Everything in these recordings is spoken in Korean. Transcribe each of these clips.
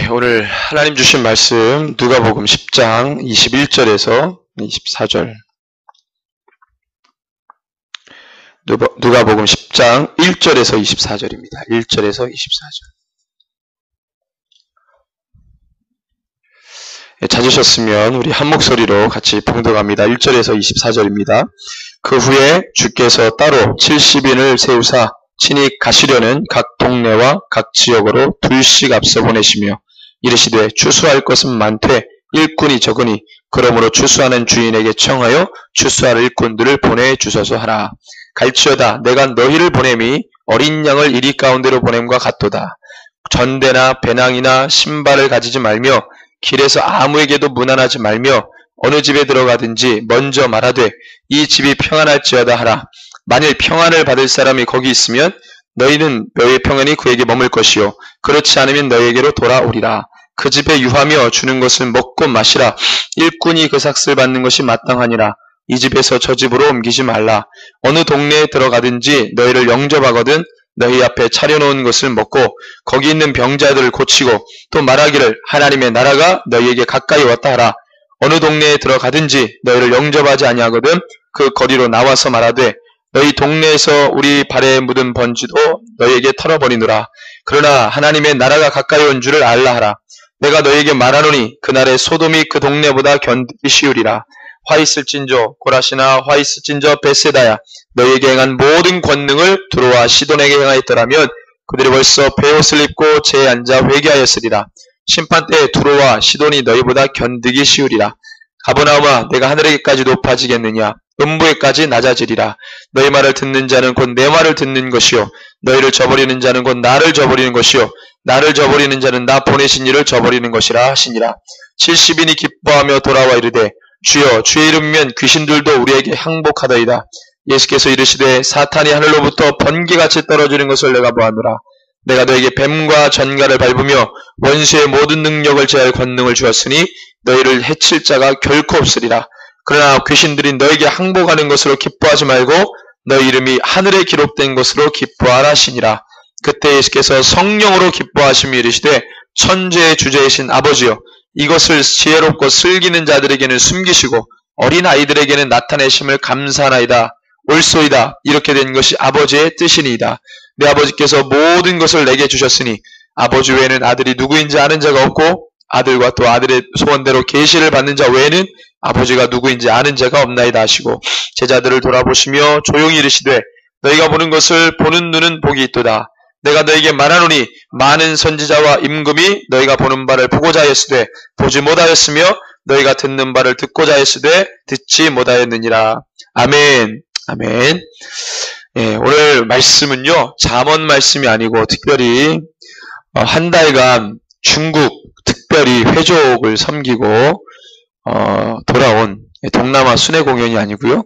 오늘 하나님 주신 말씀 누가복음 10장 21절에서 24절. 누가복음 10장 1절에서 24절입니다. 1절에서 24절. 찾으셨으면 우리 한 목소리로 같이 봉독합니다. 1절에서 24절입니다. 그 후에 주께서 따로 70인을 세우사 친히 가시려는 각 동네와 각 지역으로 둘씩 앞서 보내시며 이르시되 추수할 것은 많되 일꾼이 적으니 그러므로 추수하는 주인에게 청하여 추수할 일꾼들을 보내주소서 하라. 갈지어다 내가 너희를 보냄이 어린 양을 이리 가운데로 보냄과 같도다. 전대나 배낭이나 신발을 가지지 말며 길에서 아무에게도 문안하지 말며 어느 집에 들어가든지 먼저 말하되 이 집이 평안할지어다 하라. 만일 평안을 받을 사람이 거기 있으면 너희는 너희의 평안이 그에게 머물 것이요 그렇지 않으면 너희에게로 돌아오리라. 그 집에 유하며 주는 것을 먹고 마시라. 일꾼이 그 삭슬 받는 것이 마땅하니라. 이 집에서 저 집으로 옮기지 말라. 어느 동네에 들어가든지 너희를 영접하거든 너희 앞에 차려놓은 것을 먹고 거기 있는 병자들을 고치고 또 말하기를 하나님의 나라가 너희에게 가까이 왔다 하라. 어느 동네에 들어가든지 너희를 영접하지 아니하거든 그 거리로 나와서 말하되 너희 동네에서 우리 발에 묻은 번지도 너희에게 털어버리노라. 그러나 하나님의 나라가 가까이 온 줄을 알라 하라. 내가 너희에게 말하노니 그날에 소돔이 그 동네보다 견디기 쉬우리라. 화 있을진저 고라시나 화 있을진저 벳세다야 너희에게 행한 모든 권능을 두로와 시돈에게 행하였더라면 그들이 벌써 베옷을 입고 제에 앉아 회개하였으리라. 심판 때에 두로와 시돈이 너희보다 견디기 쉬우리라. 가버나움아 내가 하늘에게까지 높아지겠느냐 음부에까지 낮아지리라. 너희 말을 듣는 자는 곧 내 말을 듣는 것이요 너희를 저버리는 자는 곧 나를 저버리는 것이요 나를 저버리는 자는 나 보내신 이를 저버리는 것이라 하시니라. 70인이 기뻐하며 돌아와 이르되 주여 주의 이름이면 귀신들도 우리에게 항복하더이다. 예수께서 이르시되 사탄이 하늘로부터 번개같이 떨어지는 것을 내가 보았노라. 내가 너에게 뱀과 전갈을 밟으며 원수의 모든 능력을 제할 권능을 주었으니 너희를 해칠 자가 결코 없으리라. 그러나 귀신들이 너에게 항복하는 것으로 기뻐하지 말고 너희 이름이 하늘에 기록된 것으로 기뻐하라 하시니라. 그때 예수께서 성령으로 기뻐하시며 이르시되 천재의 주제이신 아버지여 이것을 지혜롭고 슬기는 자들에게는 숨기시고 어린 아이들에게는 나타내심을 감사하나이다. 옳소이다. 이렇게 된 것이 아버지의 뜻이니이다. 내 아버지께서 모든 것을 내게 주셨으니 아버지 외에는 아들이 누구인지 아는 자가 없고 아들과 또 아들의 소원대로 계시를 받는 자 외에는 아버지가 누구인지 아는 자가 없나이다 하시고 제자들을 돌아보시며 조용히 이르시되 너희가 보는 것을 보는 눈은 복이 있도다. 내가 너희에게 말하노니 많은 선지자와 임금이 너희가 보는 바를 보고자 하였으되 보지 못하였으며 너희가 듣는 바를 듣고자 하였으되 듣지 못하였느니라. 아멘. 아멘. 오늘 말씀은요 잠언 말씀이 아니고 특별히 한 달간 중국 특별히 회족을 섬기고 돌아온 동남아 순회 공연이 아니고요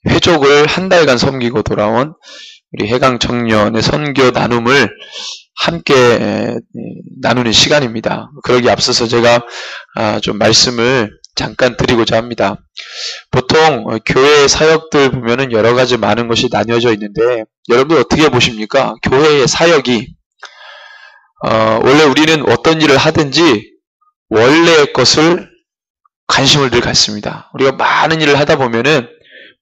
회족을 한 달간 섬기고 돌아온 우리 해강 청년의 선교 나눔을 함께 나누는 시간입니다. 그러기 앞서서 제가 좀 말씀을 잠깐 드리고자 합니다. 보통 교회 사역들 보면은 여러 가지 많은 것이 나뉘어져 있는데 여러분들 어떻게 보십니까? 교회의 사역이 원래 우리는 어떤 일을 하든지 원래의 것을 관심을 늘 갖습니다. 우리가 많은 일을 하다 보면은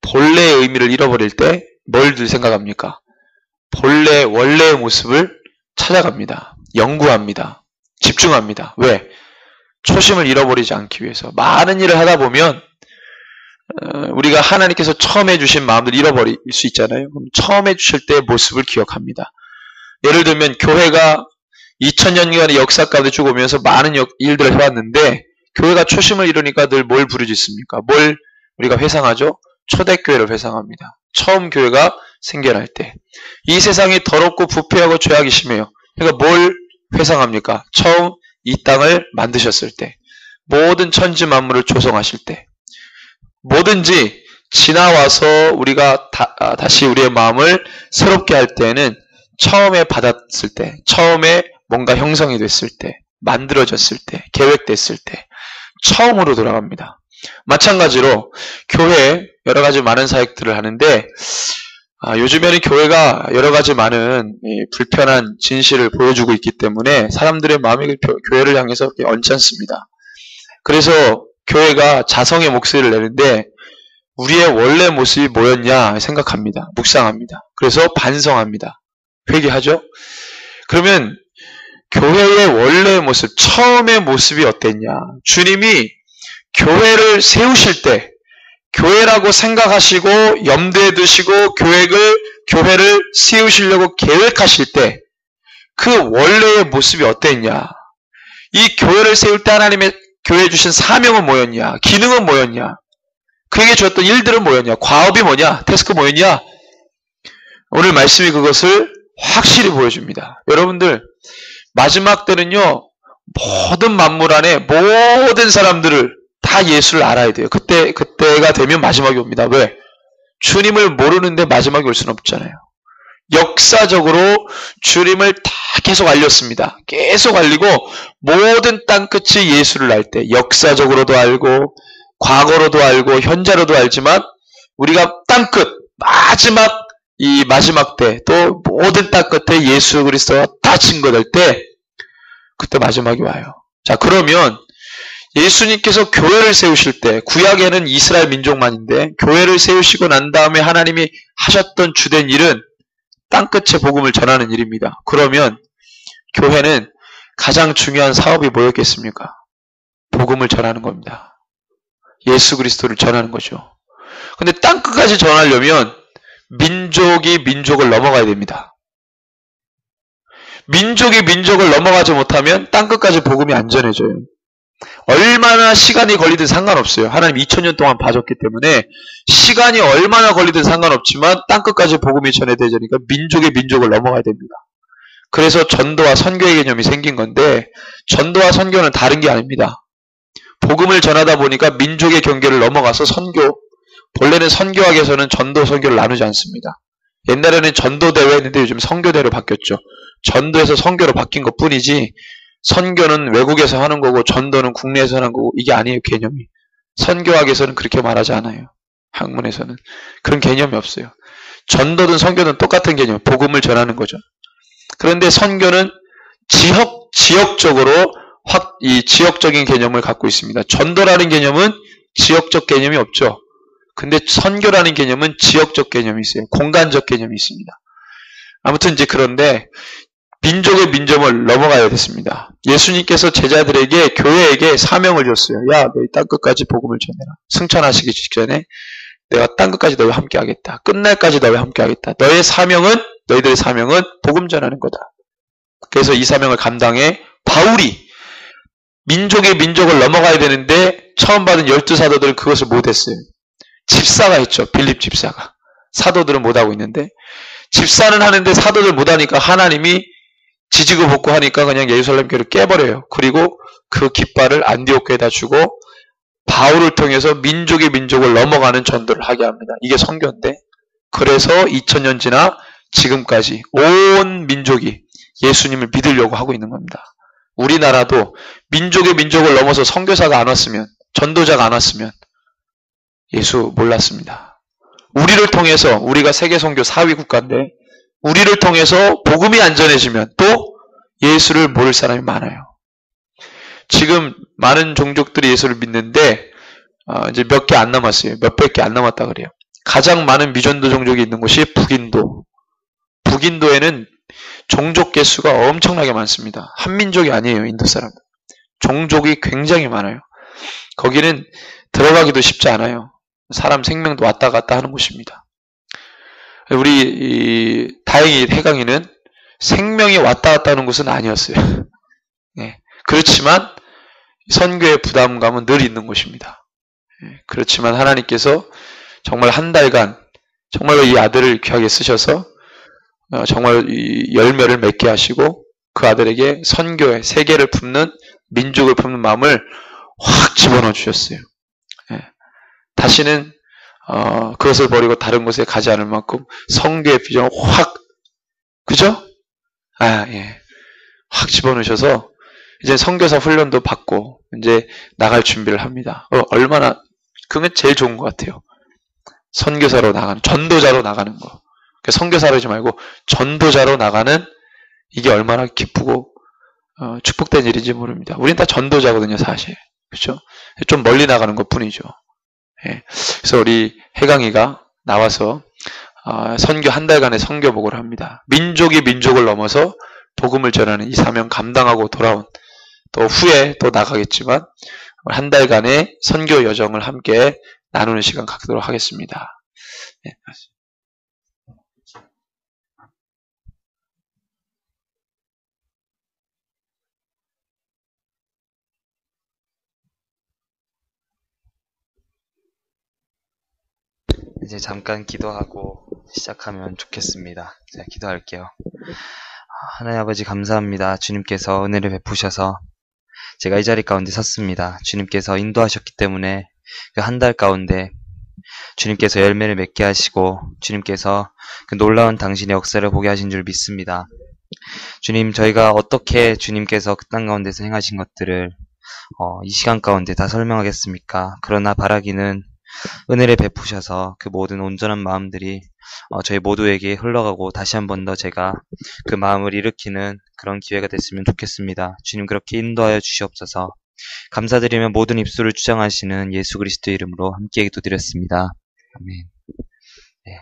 본래의 의미를 잃어버릴 때 뭘 늘 생각합니까? 원래의 모습을 찾아갑니다. 연구합니다. 집중합니다. 왜? 초심을 잃어버리지 않기 위해서. 많은 일을 하다 보면 우리가 하나님께서 처음 해주신 마음을 잃어버릴 수 있잖아요. 그럼 처음 해주실 때의 모습을 기억합니다. 예를 들면 교회가 2000년간의 역사 가운데 쭉 오면서 많은 일들을 해왔는데 교회가 초심을 잃으니까 늘 뭘 부르짖습니까? 뭘 우리가 회상하죠? 초대교회를 회상합니다. 처음 교회가 생겨날 때. 이 세상이 더럽고 부패하고 죄악이 심해요. 그러니까 뭘 회상합니까? 처음 이 땅을 만드셨을 때. 모든 천지 만물을 조성하실 때. 뭐든지 지나와서 우리가 다시 우리의 마음을 새롭게 할 때에는 처음에 받았을 때, 처음에 뭔가 형성이 됐을 때, 만들어졌을 때, 계획됐을 때, 처음으로 돌아갑니다. 마찬가지로 교회 여러 가지 많은 사역들을 하는데 요즘에는 교회가 여러 가지 많은 불편한 진실을 보여주고 있기 때문에 사람들의 마음이 교회를 향해서 그렇게 언짢습니다. 그래서 교회가 자성의 목소리를 내는데 우리의 원래 모습이 뭐였냐 생각합니다. 묵상합니다. 그래서 반성합니다. 회개하죠. 그러면 교회의 원래의 모습, 처음의 모습이 어땠냐? 주님이 교회를 세우실 때 교회라고 생각하시고 염두에 두시고 교회를 세우시려고 계획하실 때 그 원래의 모습이 어땠냐? 이 교회를 세울 때 하나님의 교회에 주신 사명은 뭐였냐? 기능은 뭐였냐? 그에게 주었던 일들은 뭐였냐? 과업이 뭐냐? 태스크 뭐였냐? 오늘 말씀이 그것을 확실히 보여줍니다. 여러분들 마지막 때는요, 모든 만물 안에 모든 사람들을 다 예수를 알아야 돼요. 그때가 되면 마지막이 옵니다. 왜? 주님을 모르는데 마지막이 올 수는 없잖아요. 역사적으로 주님을 다 계속 알렸습니다. 계속 알리고 모든 땅끝이 예수를 알 때 역사적으로도 알고 과거로도 알고 현재로도 알지만 우리가 땅끝 마지막 때 또 모든 땅끝에 예수 그리스도가 다 증거될 때 그때 마지막이 와요. 자, 그러면 예수님께서 교회를 세우실 때 구약에는 이스라엘 민족만인데 교회를 세우시고 난 다음에 하나님이 하셨던 주된 일은 땅끝에 복음을 전하는 일입니다. 그러면 교회는 가장 중요한 사업이 뭐였겠습니까? 복음을 전하는 겁니다. 예수 그리스도를 전하는 거죠. 근데 땅끝까지 전하려면 민족이 민족을 넘어가야 됩니다. 민족이 민족을 넘어가지 못하면 땅끝까지 복음이 안 전해져요. 얼마나 시간이 걸리든 상관없어요. 하나님 2000년 동안 봐줬기 때문에 시간이 얼마나 걸리든 상관없지만 땅끝까지 복음이 전해되니까 민족의 민족을 넘어가야 됩니다. 그래서 전도와 선교의 개념이 생긴 건데 전도와 선교는 다른 게 아닙니다. 복음을 전하다 보니까 민족의 경계를 넘어가서 본래는 선교학에서는 전도, 선교를 나누지 않습니다. 옛날에는 전도대회 했는데 요즘 선교대로 바뀌었죠. 전도에서 선교로 바뀐 것 뿐이지 선교는 외국에서 하는 거고 전도는 국내에서 하는 거고 이게 아니에요. 개념이. 선교학에서는 그렇게 말하지 않아요. 학문에서는. 그런 개념이 없어요. 전도든 선교든 똑같은 개념, 복음을 전하는 거죠. 그런데 선교는 지역적으로 이 지역적인 개념을 갖고 있습니다. 전도라는 개념은 지역적 개념이 없죠. 근데 선교라는 개념은 지역적 개념이 있어요. 공간적 개념이 있습니다. 아무튼 이제 그런데 민족의 민족을 넘어가야 됐습니다. 예수님께서 제자들에게 교회에게 사명을 줬어요. 야, 너희 땅끝까지 복음을 전해라. 승천하시기 직전에 내가 땅끝까지 너희와 함께 하겠다. 끝날까지 너희와 함께 하겠다. 너희들의 사명은 복음 전하는 거다. 그래서 이 사명을 감당해 바울이 민족의 민족을 넘어가야 되는데 처음 받은 12사도들은 그것을 못했어요. 집사가 했죠. 빌립 집사가. 사도들은 못하고 있는데 집사는 하는데 사도들 못하니까 하나님이 지지고 볶고 하니까 그냥 예루살렘 교회를 깨버려요. 그리고 그 깃발을 안디옥교에다 주고 바울을 통해서 민족의 민족을 넘어가는 전도를 하게 합니다. 이게 선교인데 그래서 2000년 지나 지금까지 온 민족이 예수님을 믿으려고 하고 있는 겁니다. 우리나라도 민족의 민족을 넘어서 선교사가 안 왔으면 전도자가 안 왔으면 예수 몰랐습니다. 우리를 통해서 우리가 세계 선교 4위 국가인데 우리를 통해서 복음이 안 전해지면 또 예수를 모를 사람이 많아요. 지금 많은 종족들이 예수를 믿는데 이제 몇 개 안 남았어요. 몇백 개 안 남았다 그래요. 가장 많은 미전도 종족이 있는 곳이 북인도. 북인도에는 종족 개수가 엄청나게 많습니다. 한민족이 아니에요. 인도 사람. 종족이 굉장히 많아요. 거기는 들어가기도 쉽지 않아요. 사람 생명도 왔다 갔다 하는 곳입니다. 우리 다행히 해강이는 생명이 왔다 갔다 하는 곳은 아니었어요. 네. 그렇지만 선교의 부담감은 늘 있는 곳입니다. 네. 그렇지만 하나님께서 정말 한 달간 정말로 이 아들을 귀하게 쓰셔서 정말 이 열매를 맺게 하시고 그 아들에게 선교의 세계를 품는 민족을 품는 마음을 확 집어넣어 주셨어요. 네. 다시는 그것을 버리고 다른 곳에 가지 않을 만큼 성교의 비전을 그죠? 예. 확 집어넣으셔서 이제 선교사 훈련도 받고 이제 나갈 준비를 합니다. 얼마나 그건 제일 좋은 것 같아요. 선교사로 나가는, 전도자로 나가는 거. 선교사로 하지 말고 전도자로 나가는 이게 얼마나 기쁘고 축복된 일인지 모릅니다. 우린 다 전도자거든요, 사실. 그렇죠? 좀 멀리 나가는 것뿐이죠. 예. 그래서 우리 혜강이가 나와서 선교 한 달간의 선교복을 합니다. 민족이 민족을 넘어서 복음을 전하는 이 사명 감당하고 돌아온, 또 후에 또 나가겠지만 한 달간의 선교 여정을 함께 나누는 시간 갖도록 하겠습니다. 예. 이제 잠깐 기도하고 시작하면 좋겠습니다. 제가 기도할게요. 하나님 아버지 감사합니다. 주님께서 은혜를 베푸셔서 제가 이 자리 가운데 섰습니다. 주님께서 인도하셨기 때문에 그 한 달 가운데 주님께서 열매를 맺게 하시고 주님께서 그 놀라운 당신의 역사를 보게 하신 줄 믿습니다. 주님, 저희가 어떻게 주님께서 그 땅 가운데서 행하신 것들을 이 시간 가운데 다 설명하겠습니까? 그러나 바라기는 은혜를 베푸셔서 그 모든 온전한 마음들이 저희 모두에게 흘러가고 다시 한 번 더 제가 그 마음을 일으키는 그런 기회가 됐으면 좋겠습니다. 주님, 그렇게 인도하여 주시옵소서. 감사드리며 모든 입술을 주장하시는 예수 그리스도 이름으로 함께 기도드렸습니다. 아멘. 네.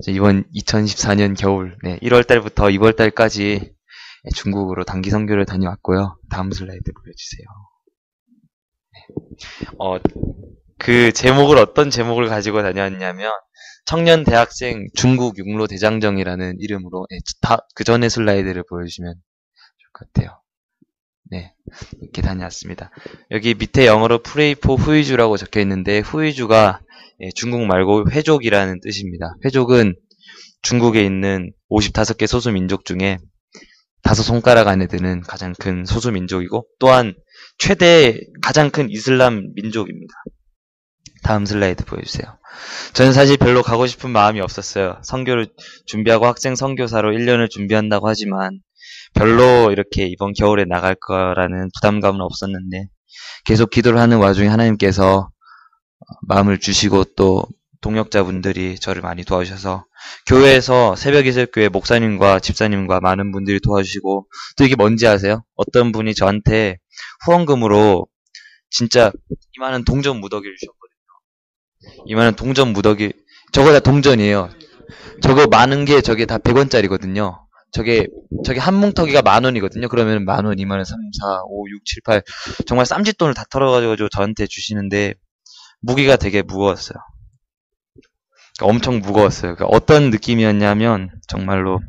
이번 2014년 겨울 1월달부터 2월달까지 중국으로 단기 선교를 다녀왔고요. 다음 슬라이드 보여주세요. 그 제목을 어떤 제목을 가지고 다녔냐면 청년 대학생 중국 육로 대장정이라는 이름으로 그 전에 슬라이드를 보여주시면 좋을 것 같아요. 네, 이렇게 다녀왔습니다. 여기 밑에 영어로 Pray for 후이주라고 적혀 있는데 후이주가 중국 말고 회족이라는 뜻입니다. 회족은 중국에 있는 55개 소수민족 중에 5손가락 안에 드는 가장 큰 소수민족이고 또한 최대 가장 큰 이슬람 민족입니다. 다음 슬라이드 보여주세요. 저는 사실 별로 가고 싶은 마음이 없었어요. 선교를 준비하고 학생 선교사로 1년을 준비한다고 하지만 별로 이렇게 이번 겨울에 나갈 거라는 부담감은 없었는데 계속 기도를 하는 와중에 하나님께서 마음을 주시고 또 동역자분들이 저를 많이 도와주셔서 교회에서 새벽이슬교회 목사님과 집사님과 많은 분들이 도와주시고 또 이게 뭔지 아세요? 어떤 분이 저한테 후원금으로 진짜 이만한 동전 무더기를 주셨거든요. 이만한 동전 무더기, 저거 다 동전이에요. 저거 많은 게 저게 다 100원짜리거든요. 저게 한 뭉터기가 10,000원이거든요. 그러면 10,000원, 20,000원, 3, 4, 5, 6, 7, 8 정말 쌈짓돈을 다 털어가지고 저한테 주시는데 무게가 되게 무거웠어요. 그러니까 엄청 무거웠어요. 그러니까 어떤 느낌이었냐면 정말로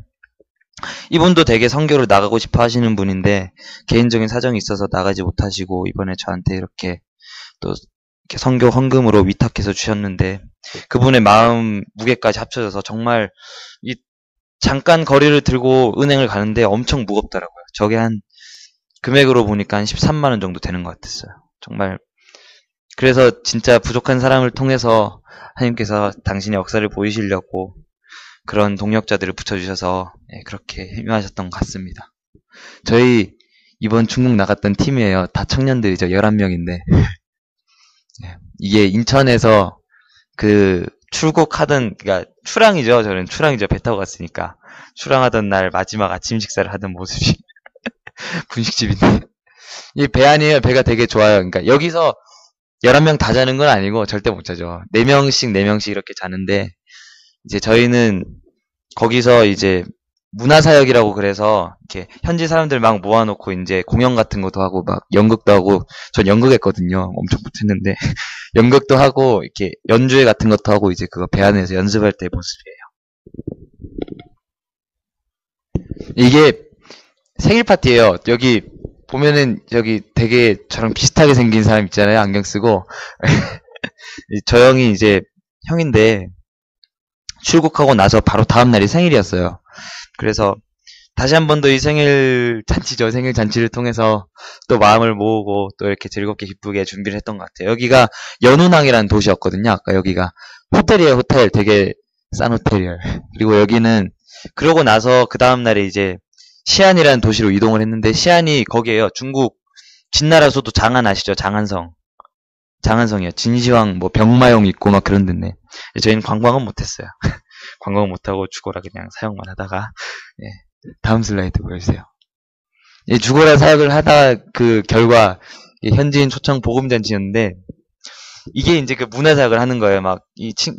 이분도 되게 선교를 나가고 싶어 하시는 분인데 개인적인 사정이 있어서 나가지 못하시고 이번에 저한테 이렇게 또 이렇게 선교 헌금으로 위탁해서 주셨는데 그분의 마음 무게까지 합쳐져서 정말 이 잠깐 거리를 들고 은행을 가는데 엄청 무겁더라고요. 저게 한 금액으로 보니까 한 13만 원 정도 되는 것 같았어요. 정말 그래서 진짜 부족한 사람을 통해서 하나님께서 당신의 역사를 보이시려고 그런 동역자들을 붙여주셔서 그렇게 힘하셨던 것 같습니다. 저희 이번 중국 나갔던 팀이에요. 다 청년들이죠. 11명인데 이게 인천에서 그 출국하던, 그러니까 출항이죠. 저는 출항이죠. 배 타고 갔으니까. 출항하던 날 마지막 아침 식사를 하던 모습이 분식집인데 이 배 아니에요. 배가 되게 좋아요. 그러니까 여기서 11명 다 자는 건 아니고 절대 못 자죠. 4명씩 이렇게 자는데 이제 저희는 거기서 이제 문화사역이라고 그래서 이렇게 현지 사람들 막 모아놓고 이제 공연 같은 것도 하고 막 연극도 하고, 전 연극했거든요. 엄청 못했는데 연극도 하고 이렇게 연주회 같은 것도 하고 이제 그거 배 안에서 연습할 때 모습이에요. 이게 생일 파티예요. 여기 보면은 여기 되게 저랑 비슷하게 생긴 사람 있잖아요. 안경 쓰고 저 형이 이제 형인데 출국하고 나서 바로 다음 날이 생일이었어요. 그래서 다시 한 번 더 이 생일 잔치를 통해서 또 마음을 모으고 또 이렇게 즐겁게 기쁘게 준비를 했던 것 같아요. 여기가 연운항이라는 도시였거든요. 아까 여기가 호텔이에요. 호텔 되게 싼 호텔이에요. 그리고 여기는 그러고 나서 그 다음 날에 이제 시안이라는 도시로 이동을 했는데 시안이 거기에요. 중국 진나라 수도 장안 아시죠? 장안성이요. 진시황 뭐 병마용 있고 막 그런 데인데 저희는 관광은 못했어요. 관광 못하고 죽어라 그냥 사역만 하다가, 예, 다음 슬라이드 보여주세요. 이 죽어라 사역을 하다 그 결과, 현지인 초청 복음잔치였는데, 이게 이제 그 문화사역을 하는 거예요. 막,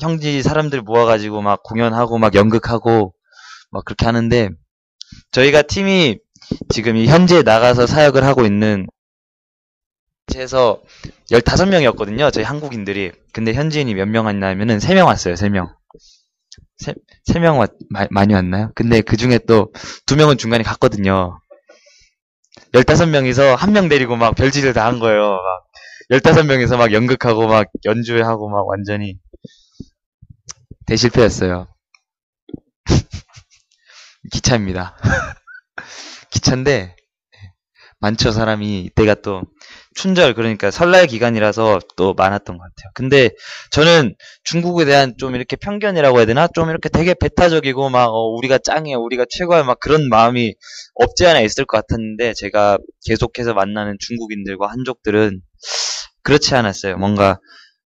형지 사람들 모아가지고 막 공연하고 막 연극하고 막 그렇게 하는데, 저희가 팀이 지금 이 현지에 나가서 사역을 하고 있는 에서 15명이었거든요. 저희 한국인들이. 근데 현지인이 몇 명 왔냐면은 3명 왔어요. 3명. 3명 많이 왔나요? 근데 그 중에 또 2명은 중간에 갔거든요. 15명이서 1명 데리고 막 별짓을 다 한 거예요. 막 15명이서 막 연극하고 막 연주하고 막 완전히 대실패였어요. 기차입니다. 기차인데 많죠. 사람이 이때가 또 춘절, 그러니까 설날 기간이라서 또 많았던 것 같아요. 근데 저는 중국에 대한 좀 이렇게 편견이라고 해야 되나? 좀 이렇게 되게 배타적이고 막 우리가 짱이야, 우리가 최고야, 막 그런 마음이 없지 않아 있을 것 같았는데, 제가 계속해서 만나는 중국인들과 한족들은 그렇지 않았어요.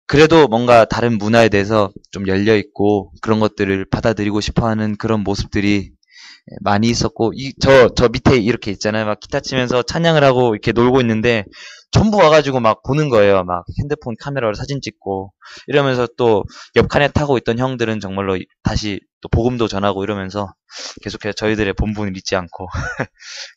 그래도 뭔가 다른 문화에 대해서 좀 열려있고 그런 것들을 받아들이고 싶어하는 그런 모습들이 많이 있었고, 저 밑에 이렇게 있잖아요. 막 기타 치면서 찬양을 하고 이렇게 놀고 있는데, 전부 와가지고 막 보는 거예요. 막 핸드폰 카메라로 사진 찍고, 이러면서 또 옆칸에 타고 있던 형들은 정말로 다시 또 복음도 전하고 이러면서 계속해서 저희들의 본분을 잊지 않고,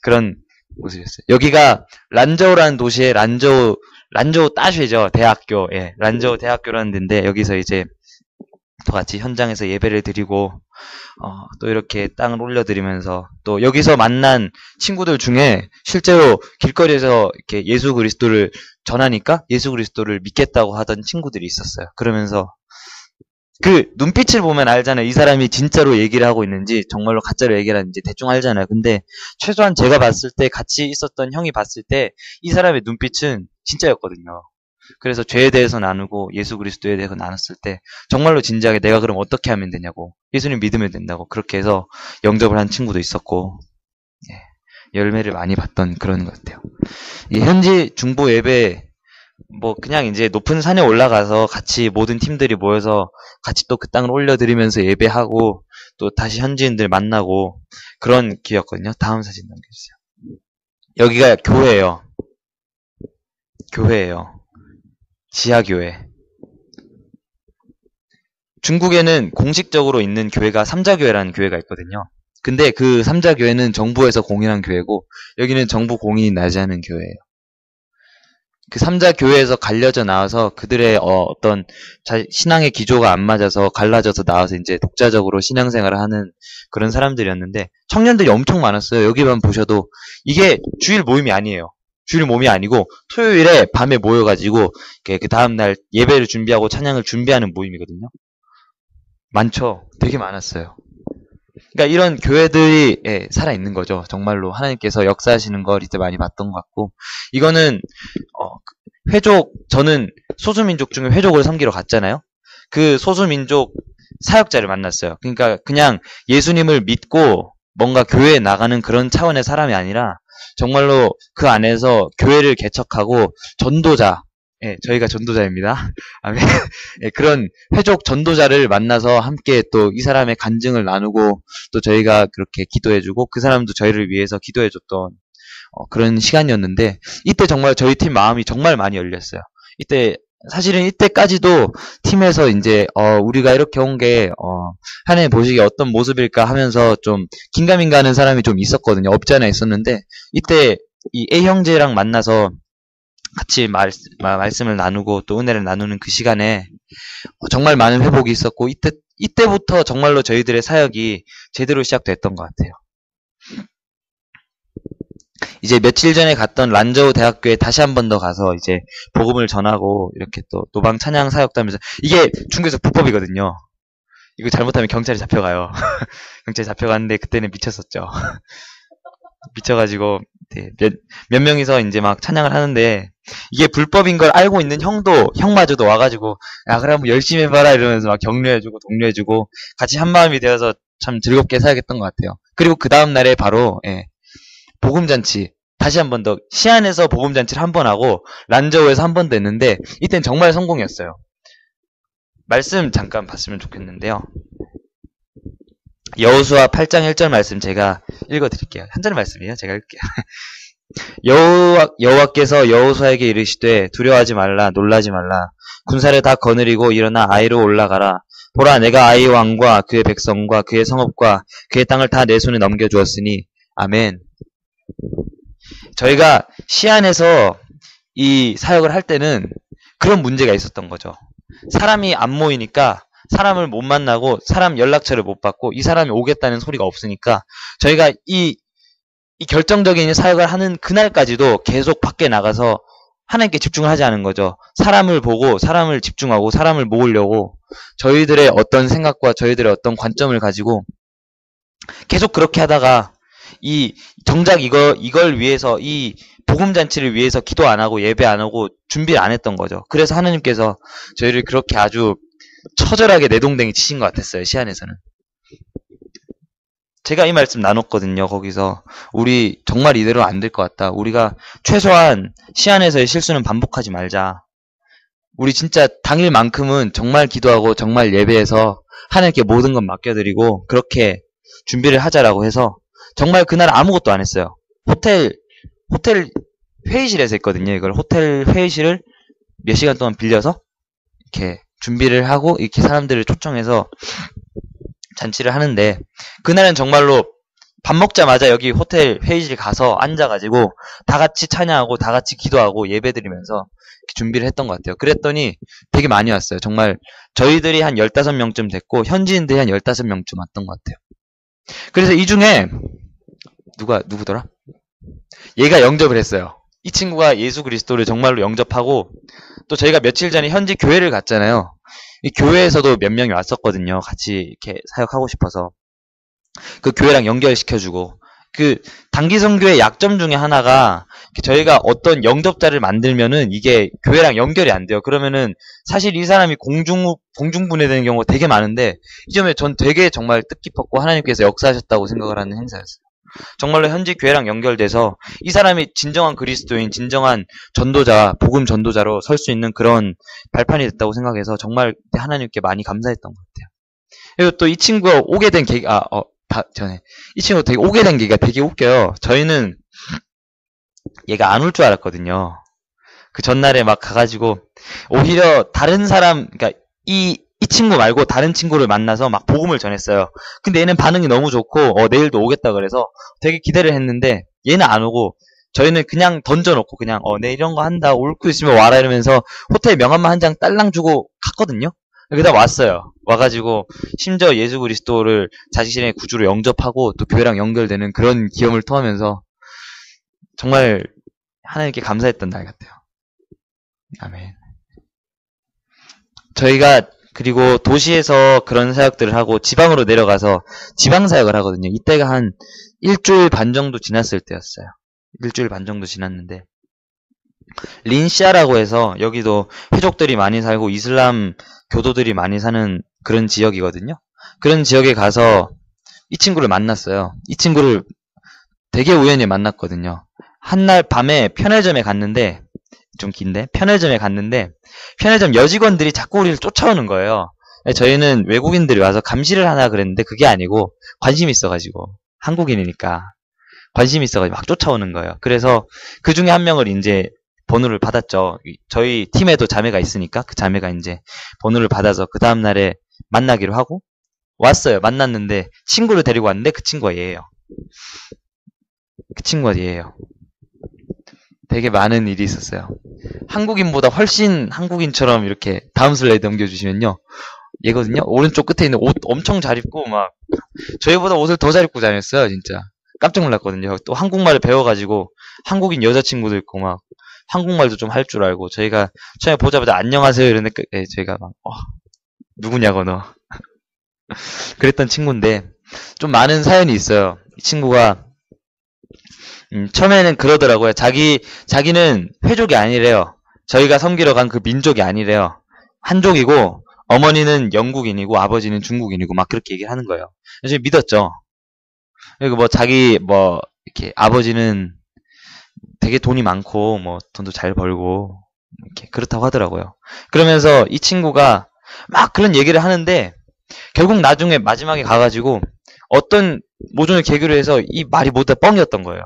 그런 모습이었어요. 여기가 란저우라는 도시의 란저우 따쉐죠. 대학교. 예. 란저우 대학교라는 데인데, 여기서 이제 또 같이 현장에서 예배를 드리고, 또 이렇게 땅을 올려드리면서, 또 여기서 만난 친구들 중에 실제로 길거리에서 이렇게 예수 그리스도를 전하니까 예수 그리스도를 믿겠다고 하던 친구들이 있었어요. 그러면서 그 눈빛을 보면 알잖아요. 이 사람이 진짜로 얘기를 하고 있는지 정말로 가짜로 얘기를 하는지 대충 알잖아요. 근데 최소한 제가 봤을 때, 같이 있었던 형이 봤을 때 이 사람의 눈빛은 진짜였거든요. 그래서 죄에 대해서 나누고 예수 그리스도에 대해서 나눴을 때 정말로 진지하게 내가 그럼 어떻게 하면 되냐고, 예수님 믿으면 된다고, 그렇게 해서 영접을 한 친구도 있었고, 예, 열매를 많이 봤던 그런 것 같아요. 이 현지 중보 예배, 뭐 그냥 이제 높은 산에 올라가서 같이 모든 팀들이 모여서 같이 또 그 땅을 올려드리면서 예배하고 또 다시 현지인들 만나고 그런 기회였거든요. 다음 사진 넘겨주세요. 여기가 교회예요. 교회예요. 지하교회. 중국에는 공식적으로 있는 교회가 삼자교회라는 교회가 있거든요. 근데 그 삼자교회는 정부에서 공인한 교회고, 여기는 정부 공인이 나지 않은 교회예요. 그 삼자교회에서 갈려져 나와서 그들의 어떤 신앙의 기조가 안 맞아서 갈라져서 나와서 이제 독자적으로 신앙생활을 하는 그런 사람들이었는데, 청년들이 엄청 많았어요. 여기만 보셔도 이게 주일 모임이 아니에요. 주일 모임이 아니고 토요일에 밤에 모여가지고 그 다음날 예배를 준비하고 찬양을 준비하는 모임이거든요. 많죠. 되게 많았어요. 그러니까 이런 교회들이 살아있는 거죠. 정말로 하나님께서 역사하시는 걸 이때 많이 봤던 것 같고, 이거는 저는 소수민족 중에 회족을 섬기러 갔잖아요. 그 소수민족 사역자를 만났어요. 그러니까 그냥 예수님을 믿고 뭔가 교회에 나가는 그런 차원의 사람이 아니라 정말로 그 안에서 교회를 개척하고 전도자, 저희가 전도자입니다. 그런 회족 전도자를 만나서 함께 또 이 사람의 간증을 나누고, 또 저희가 그렇게 기도해주고 그 사람도 저희를 위해서 기도해줬던 그런 시간이었는데, 이때 정말 저희 팀 마음이 정말 많이 열렸어요. 사실은 이때까지도 팀에서 이제 우리가 이렇게 온 게 하나님 보시기에 어떤 모습일까 하면서 좀 긴가민가 하는 사람이 좀 있었거든요. 없지 않아 있었는데, 이때 이 A 형제랑 만나서 같이 말씀을 나누고 또 은혜를 나누는 그 시간에 정말 많은 회복이 있었고, 이때부터 정말로 저희들의 사역이 제대로 시작됐던 것 같아요. 이제 며칠 전에 갔던 란저우 대학교에 다시 한 번 더 가서 이제 복음을 전하고 이렇게 또 노방 찬양 사역도 하면서, 이게 중국에서 불법이거든요. 이거 잘못하면 경찰에 잡혀가요. 경찰에 잡혀갔는데 그때는 미쳤었죠. 미쳐가지고 몇 명이서 이제 막 찬양을 하는데, 이게 불법인 걸 알고 있는 형마저도 와가지고 야 그럼 열심히 해봐라 이러면서 막 격려해주고 독려해주고 같이 한마음이 되어서 참 즐겁게 사역했던 것 같아요. 그리고 그 다음 날에 바로 복음잔치 다시 한 번 더, 시안에서 복음잔치를 한 번 하고 란저우에서 한 번 더 했는데, 이땐 정말 성공이었어요. 말씀 잠깐 봤으면 좋겠는데요. 여호수아 8장 1절 말씀 제가 읽어드릴게요. 한 절 말씀이에요. 제가 읽을게요. 여호와께서 여호수아에게 이르시되 두려워하지 말라 놀라지 말라 군사를 다 거느리고 일어나 아이로 올라가라. 보라 내가 아이 왕과 그의 백성과 그의 성읍과 그의 땅을 다 내 손에 넘겨주었으니 아멘. 저희가 시안에서 이 사역을 할 때는 그런 문제가 있었던 거죠. 사람이 안 모이니까 사람을 못 만나고 사람 연락처를 못 받고 이 사람이 오겠다는 소리가 없으니까 저희가 이 결정적인 사역을 하는 그날까지도 계속 밖에 나가서 하나님께 집중을 하지 않은 거죠. 사람을 보고 사람을 집중하고 사람을 모으려고 저희들의 어떤 생각과 저희들의 어떤 관점을 가지고 계속 그렇게 하다가 정작 이걸 위해서 이 복음잔치를 위해서 기도 안 하고 예배 안 하고 준비를 안 했던 거죠. 그래서 하나님께서 저희를 그렇게 아주 처절하게 내동댕이 치신 것 같았어요. 시안에서는. 제가 이 말씀 나눴거든요. 거기서 우리 정말 이대로 안 될 것 같다. 우리가 최소한 시안에서의 실수는 반복하지 말자. 우리 진짜 당일만큼은 정말 기도하고 정말 예배해서 하나님께 모든 것 맡겨드리고 그렇게 준비를 하자라고 해서 정말 그날 아무것도 안 했어요. 호텔 회의실에서 했거든요. 이걸 호텔 회의실을 몇 시간 동안 빌려서 이렇게 준비를 하고 이렇게 사람들을 초청해서 잔치를 하는데 그날은 정말로 밥 먹자마자 여기 호텔 회의실 가서 앉아가지고 다 같이 찬양하고 다 같이 기도하고 예배드리면서 준비를 했던 것 같아요. 그랬더니 되게 많이 왔어요. 정말 저희들이 한 15명쯤 됐고 현지인들이 한 15명쯤 왔던 것 같아요. 그래서 이 중에 누구더라? 얘가 영접을 했어요. 이 친구가 예수 그리스도를 정말로 영접하고 또 저희가 며칠 전에 현지 교회를 갔잖아요. 이 교회에서도 몇 명이 왔었거든요. 같이 이렇게 사역하고 싶어서. 그 교회랑 연결시켜주고. 그 단기선교의 약점 중에 하나가 저희가 어떤 영접자를 만들면은 이게 교회랑 연결이 안 돼요. 그러면은 사실 이 사람이 공중분해되는 경우가 되게 많은데 이 점에 전 되게 정말 뜻깊었고 하나님께서 역사하셨다고 생각을 하는 행사였어요. 정말로 현지 교회랑 연결돼서 이 사람이 진정한 그리스도인, 진정한 전도자, 복음 전도자로 설 수 있는 그런 발판이 됐다고 생각해서 정말 하나님께 많이 감사했던 것 같아요. 그리고 또 이 친구가 오게 된 계기가, 이 친구 되게 오게 된 계기가 되게 웃겨요. 저희는 얘가 안 올 줄 알았거든요. 그 전날에 막 가가지고 오히려 다른 사람, 그러니까 이 친구 말고 다른 친구를 만나서 막 복음을 전했어요. 근데 얘는 반응이 너무 좋고 내일도 오겠다 그래서 되게 기대를 했는데 얘는 안 오고 저희는 그냥 던져놓고 그냥 내일 이런 거 한다 올 거 있으면 와라 이러면서 호텔 명함만 한 장 딸랑 주고 갔거든요. 그러다 왔어요. 와가지고 심지어 예수 그리스도를 자신의 구주로 영접하고 또 교회랑 연결되는 그런 기염을 통하면서 정말 하나님께 감사했던 날 같아요. 아멘. 저희가 그리고 도시에서 그런 사역들을 하고 지방으로 내려가서 지방 사역을 하거든요. 이때가 한 일주일 반 정도 지났을 때였어요. 일주일 반 정도 지났는데 린시아라고 해서 여기도 회족들이 많이 살고 이슬람 교도들이 많이 사는 그런 지역이거든요. 그런 지역에 가서 이 친구를 만났어요. 이 친구를 되게 우연히 만났거든요. 한날 밤에 편의점에 갔는데 좀 긴데 편의점에 갔는데 편의점 여직원들이 자꾸 우리를 쫓아오는 거예요. 저희는 외국인들이 와서 감시를 하나 그랬는데 그게 아니고 관심이 있어가지고 한국인이니까 관심이 있어가지고 막 쫓아오는 거예요. 그래서 그 중에 한 명을 이제 번호를 받았죠. 저희 팀에도 자매가 있으니까 그 자매가 이제 번호를 받아서 그 다음날에 만나기로 하고 왔어요. 만났는데 친구를 데리고 왔는데 그 친구가 얘예요. 그 친구가 얘예요. 되게 많은 일이 있었어요. 한국인보다 훨씬 한국인처럼 이렇게 다음 슬라이드 넘겨주시면요. 얘거든요. 오른쪽 끝에 있는 옷 엄청 잘 입고 막 저희보다 옷을 더 잘 입고 다녔어요. 진짜 깜짝 놀랐거든요. 또 한국말을 배워가지고 한국인 여자친구도 있고 막 한국말도 좀 할 줄 알고 저희가 처음에 보자마자 안녕하세요 이러는데 저희가 막 누구냐고 너 그랬던 친구인데 좀 많은 사연이 있어요. 이 친구가 처음에는 그러더라고요. 자기는 회족이 아니래요. 저희가 섬기러 간 그 민족이 아니래요. 한족이고 어머니는 영국인이고 아버지는 중국인이고 막 그렇게 얘기를 하는 거예요. 그래서 믿었죠. 그리고 이렇게 아버지는 되게 돈이 많고 돈도 잘 벌고 이렇게 그렇다고 하더라고요. 그러면서 이 친구가 막 그런 얘기를 하는데 결국 나중에 마지막에 가가지고 어떤 모종의 계기로 해서 이 말이 모두 다 뻥이었던 거예요.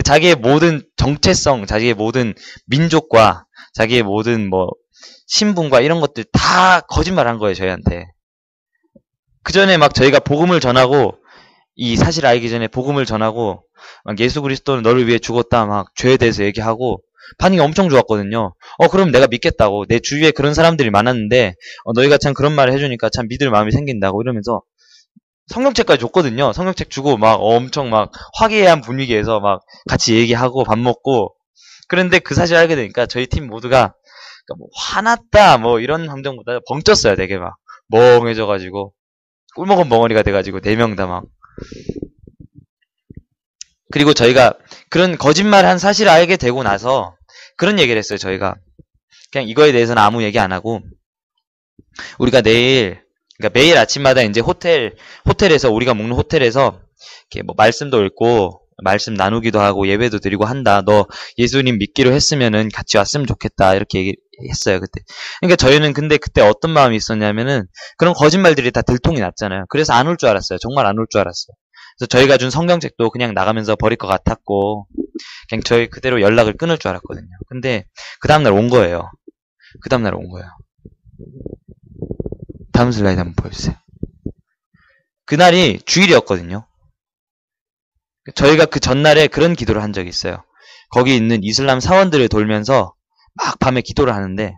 자기의 모든 정체성, 자기의 모든 민족과 자기의 모든 뭐 신분과 이런 것들 다 거짓말한 거예요, 저희한테. 그 전에 막 저희가 복음을 전하고 이 사실을 알기 전에 복음을 전하고 막 예수 그리스도는 너를 위해 죽었다 막 죄에 대해서 얘기하고 반응이 엄청 좋았거든요. 그럼 내가 믿겠다고. 내 주위에 그런 사람들이 많았는데 너희가 참 그런 말을 해주니까 참 믿을 마음이 생긴다고 이러면서 성경책까지 줬거든요. 성경책 주고 막 엄청 막 화기애애한 분위기에서 막 같이 얘기하고 밥 먹고. 그런데 그 사실 알게 되니까 저희 팀 모두가 그러니까 뭐 화났다 뭐 이런 감정보다 벙쪘어요. 되게 막 멍해져가지고 꿀먹은 멍어리가 돼가지고 4명 다 막. 그리고 저희가 그런 거짓말한 사실을 알게 되고 나서 그런 얘기를 했어요. 저희가 그냥 이거에 대해서는 아무 얘기 안 하고 우리가 내일 그러니까 매일 아침마다 이제 호텔에서 우리가 묵는 호텔에서 이렇게 뭐 말씀도 읽고 말씀 나누기도 하고 예배도 드리고 한다. 너 예수님 믿기로 했으면은 같이 왔으면 좋겠다. 이렇게 얘기했어요, 그때. 그러니까 저희는 근데 그때 어떤 마음이 있었냐면은 그런 거짓말들이 다 들통이 났잖아요. 그래서 안 올 줄 알았어요. 정말 안 올 줄 알았어요. 그래서 저희가 준 성경책도 그냥 나가면서 버릴 것 같았고 그냥 저희 그대로 연락을 끊을 줄 알았거든요. 근데 그 다음날 온 거예요. 그 다음날 온 거예요. 다음 슬라이드 한번 보여주세요. 그날이 주일이었거든요. 저희가 그 전날에 그런 기도를 한 적이 있어요. 거기 있는 이슬람 사원들을 돌면서 막 밤에 기도를 하는데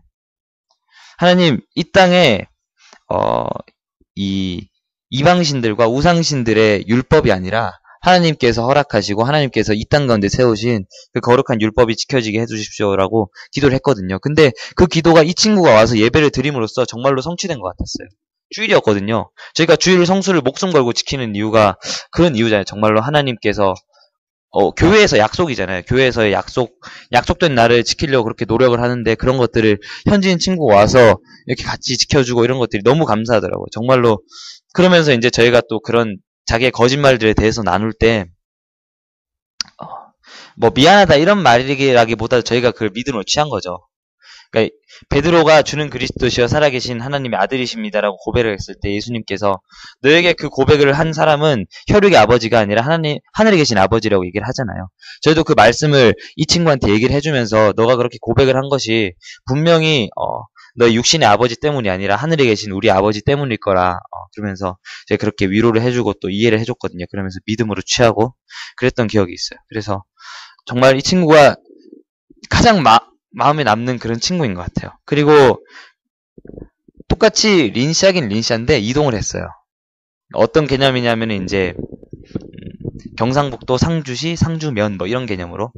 하나님 이 땅에 이 이방신들과 우상신들의 율법이 아니라 하나님께서 허락하시고 하나님께서 이 땅 가운데 세우신 그 거룩한 율법이 지켜지게 해주십시오라고 기도를 했거든요. 근데 그 기도가 이 친구가 와서 예배를 드림으로써 정말로 성취된 것 같았어요. 주일이었거든요. 저희가 주일 성수를 목숨 걸고 지키는 이유가 그런 이유잖아요. 정말로 하나님께서 교회에서 약속이잖아요. 교회에서의 약속된 날을 지키려고 그렇게 노력을 하는데 그런 것들을 현지인 친구가 와서 이렇게 같이 지켜주고 이런 것들이 너무 감사하더라고요. 정말로 그러면서 이제 저희가 또 그런 자기의 거짓말들에 대해서 나눌 때 뭐 미안하다 이런 말이라기보다 저희가 그걸 믿음으로 취한 거죠. 그러니까 베드로가 주는 그리스도시여 살아계신 하나님의 아들이십니다라고 고백을 했을 때 예수님께서 너에게 그 고백을 한 사람은 혈육의 아버지가 아니라 하늘에 계신 아버지라고 얘기를 하잖아요. 저희도 그 말씀을 이 친구한테 얘기를 해주면서 너가 그렇게 고백을 한 것이 분명히 너의 육신의 아버지 때문이 아니라 하늘에 계신 우리 아버지 때문일 거라 그러면서 제가 그렇게 위로를 해주고 또 이해를 해줬거든요. 그러면서 믿음으로 취하고 그랬던 기억이 있어요. 그래서 정말 이 친구가 가장 마음에 남는 그런 친구인 것 같아요. 그리고 똑같이 린샤긴 린샤인데 이동을 했어요. 어떤 개념이냐면 이제 경상북도 상주시 상주면 뭐 이런 개념으로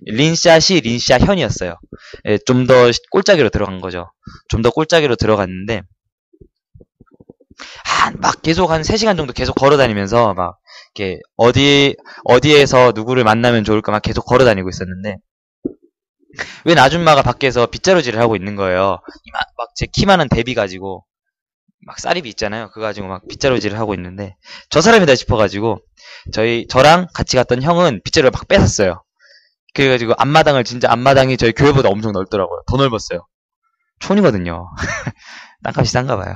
린샤시 린샤현이었어요. 좀 더 꼴짜기로 들어간 거죠. 좀 더 꼴짜기로 들어갔는데 막 계속 한 3시간 정도 계속 걸어다니면서 막 이렇게 어디에서 누구를 만나면 좋을까 막 계속 걸어다니고 있었는데 웬 아줌마가 밖에서 빗자루질을 하고 있는 거예요. 막 제 키만한 대비 가지고 막 쌀입이 있잖아요. 그거 가지고 막 빗자루질을 하고 있는데 저 사람이다 싶어가지고 저랑 같이 갔던 형은 빗자루를 막 뺏었어요. 그래가지고 앞마당이 저희 교회보다 엄청 넓더라고요. 더 넓었어요. 촌이거든요. 땅값이 싼가 봐요.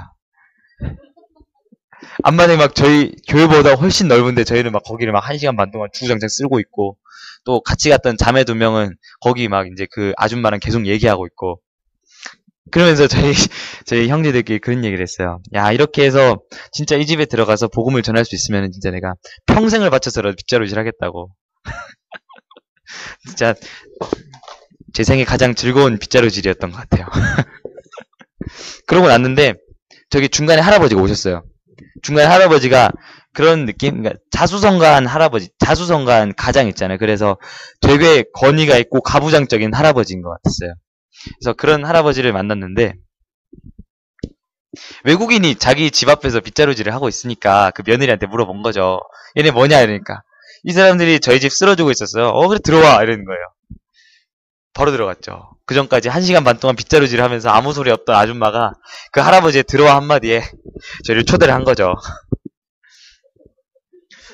앞마당이 막 저희 교회보다 훨씬 넓은데 저희는 막 거기를 막 1시간 반 동안 주구장창 쓸고 있고 또 같이 갔던 자매 2명은 거기 막 이제 그 아줌마랑 계속 얘기하고 있고 그러면서 저희 형제들끼리 그런 얘기를 했어요. 야, 이렇게 해서 진짜 이 집에 들어가서 복음을 전할 수 있으면 진짜 내가 평생을 바쳐서라도 빗자루질 하겠다고. 진짜 제 생애 가장 즐거운 빗자루질이었던 것 같아요. 그러고 났는데 저기 중간에 할아버지가 오셨어요. 중간에 할아버지가 그런 느낌? 그러니까 자수성가한 할아버지, 자수성가한 가장 있잖아요. 그래서 되게 권위가 있고 가부장적인 할아버지인 것 같았어요. 그래서 그런 할아버지를 만났는데 외국인이 자기 집 앞에서 빗자루질을 하고 있으니까 그 며느리한테 물어본 거죠. 얘네 뭐냐 이러니까 이 사람들이 저희 집 쓸어주고 있었어요. 그래 들어와 이러는 거예요. 바로 들어갔죠. 그 전까지 1시간 반 동안 빗자루질을 하면서 아무 소리 없던 아줌마가 그 할아버지의 들어와 한마디에 저희를 초대를 한 거죠.